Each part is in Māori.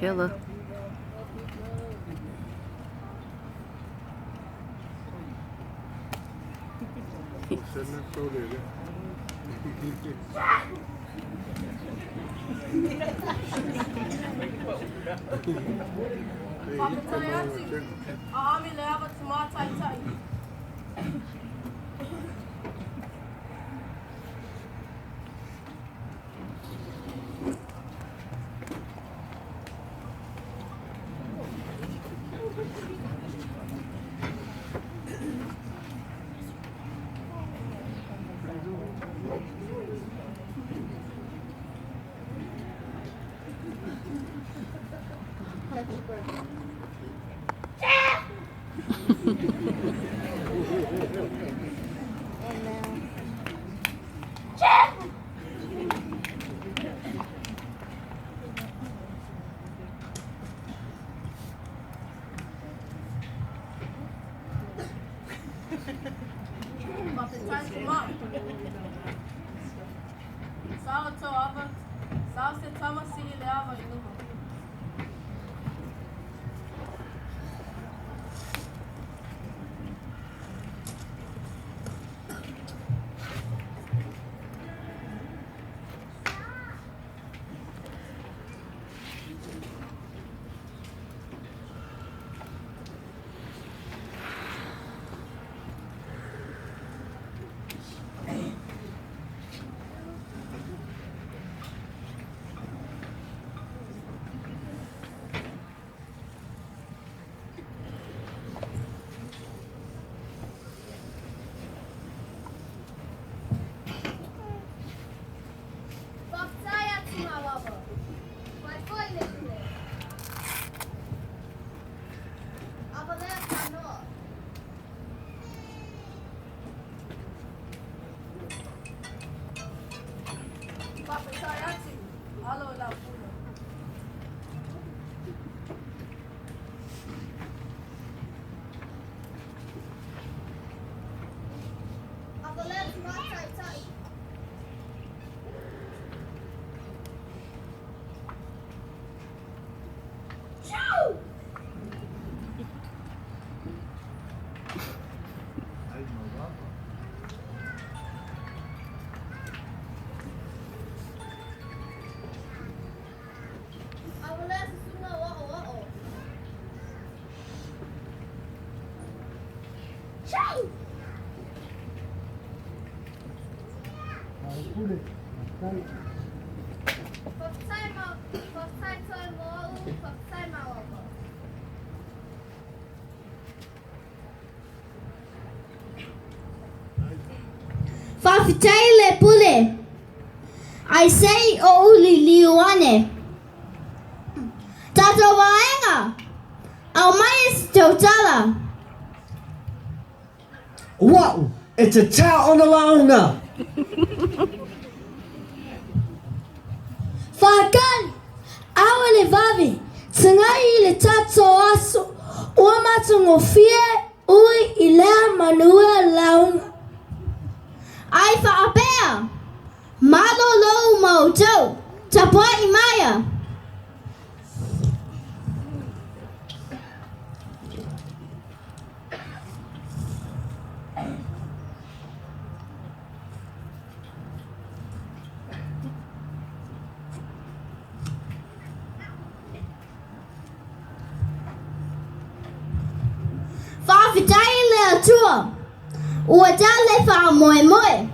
killer. Fafitaile pule. I say o liliwane. Tata waenga. Au mais totala. Wow, it's a chow on the launga. Fakali. Awale vavi. Tsangai le tato aso. Uama tungofie. Ui ilea manua launga. Ai whaapea. Malo lo mojo. Tapua imaya. Whaawitai le atua. Ua tale wha moe moe.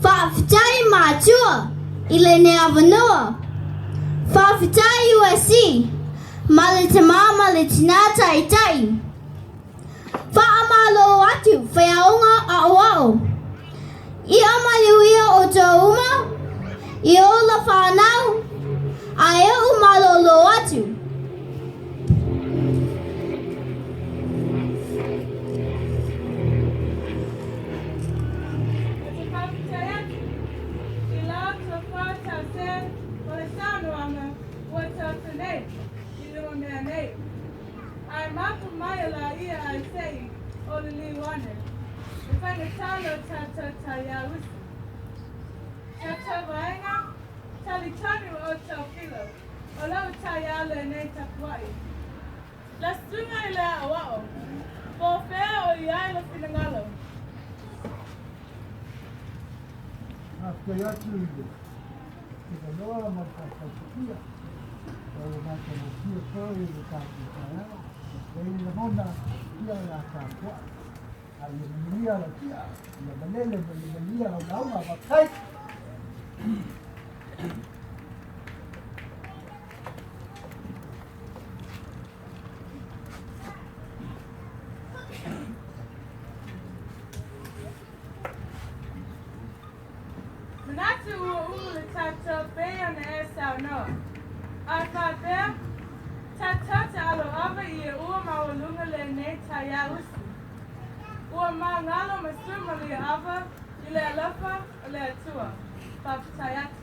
Whaawitai mātua. Ile ne avanua. Whaawitai USC. Male te mama le tina tai tai. Whaamalo atu whaonga a oao. I amaliuia o te uma. I ola whanau. A e umalo lo atu. I maku mai la ia I say olili wane. Ifanye talo tata tayawisi. Tata vaenga tali tani o tafilo. Olau taya le nei tapuai. La sunga i le awao. Po fea o iai lo finangalo. After that, you the Lord of Kia. Or the Master of Kia story, the Captain Canal. They the Mona, Kia la Capua. I will near the Kia. The Malay, the Malia of Lama, but tight. Manatu uu le tata pea na e sao no. A ka pea, tata te alo ava i e ua mawalunga le nei taya usi. Ua ma ngalo masuma le ava i le alafa o le atua. Papatayatu.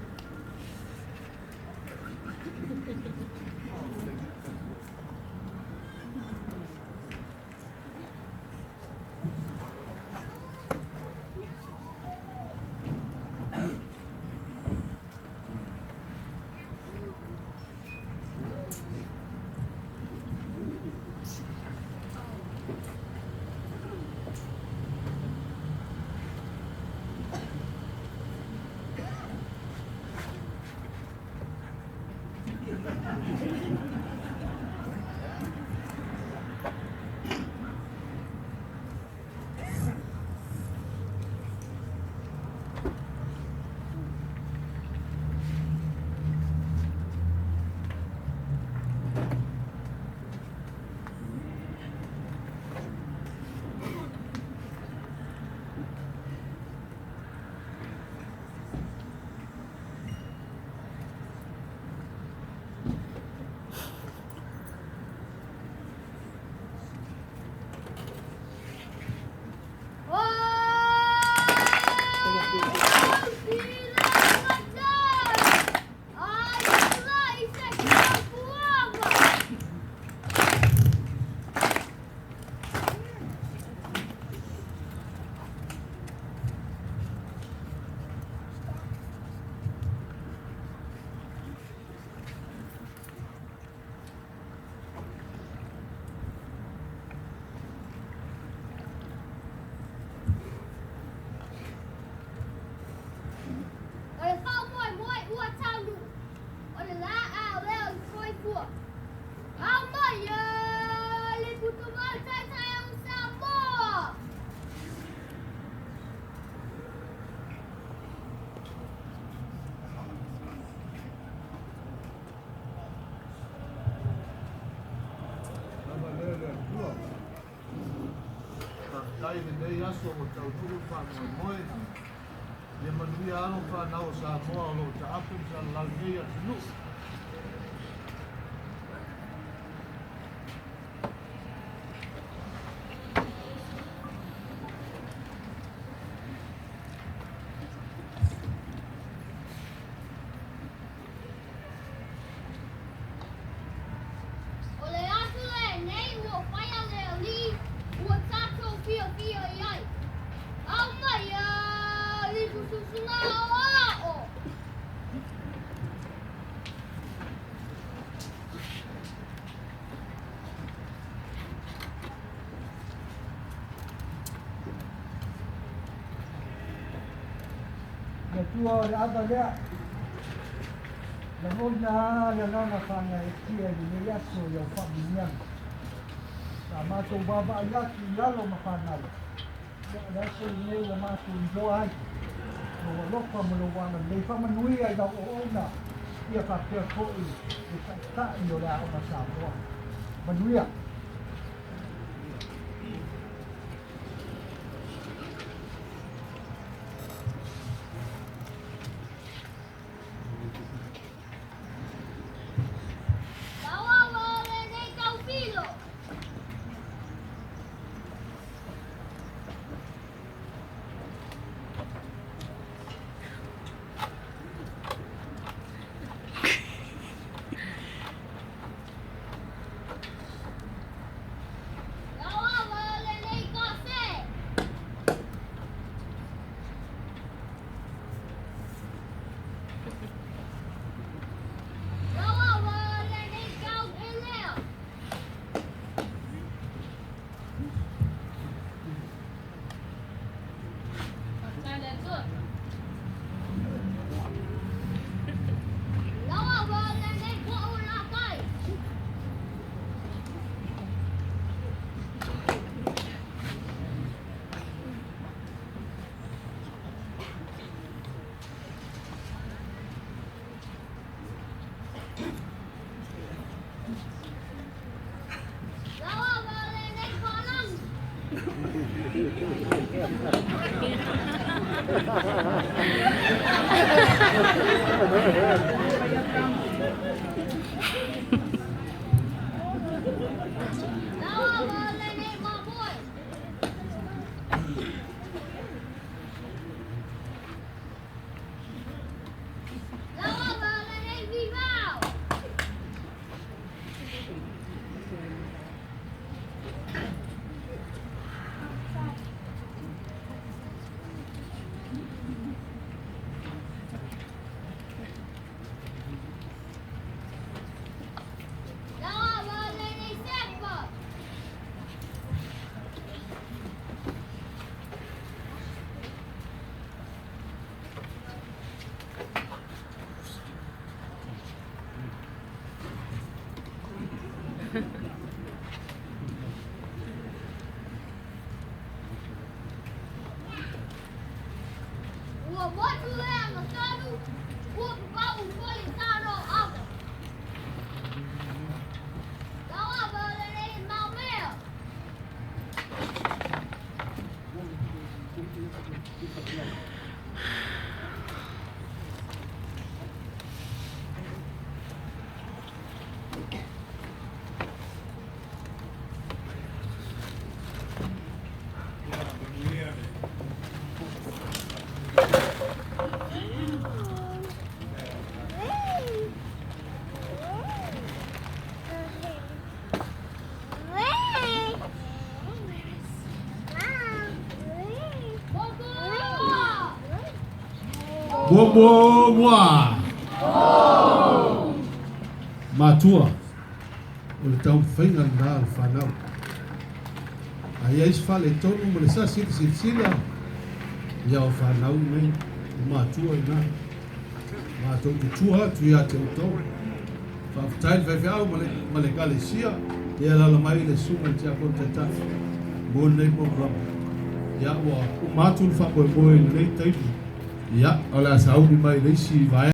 Dai nei aso o tau turu whanua moe. Ia manuia alo whanau sa moa lo ta apu sa lau nei atu nu. The two or the other there. The one na ngana fanga kia ni yaso yo familia. Sama to baba ya ki lalo mafana. Yaso ni la ma tu joai. No lo pa mo lo wana le fa manui ai da ona. Ia fa ke ko i. Ta yo la o sa mo. Manuia. Boa. Matua. O le tau whainga nā o whanau. Ai eis whale tonu mo le sa sila. Ia o whanau nei. Matua i nā. Matua ki tua tu ia te utau. Whaftai le au ma le galesia. Ia lala mai le sunga te akon te tafi. Mo nei mo rama. Ia ua matua le whapoe moe nei taipu. Ja, alla saudi mai leisi vai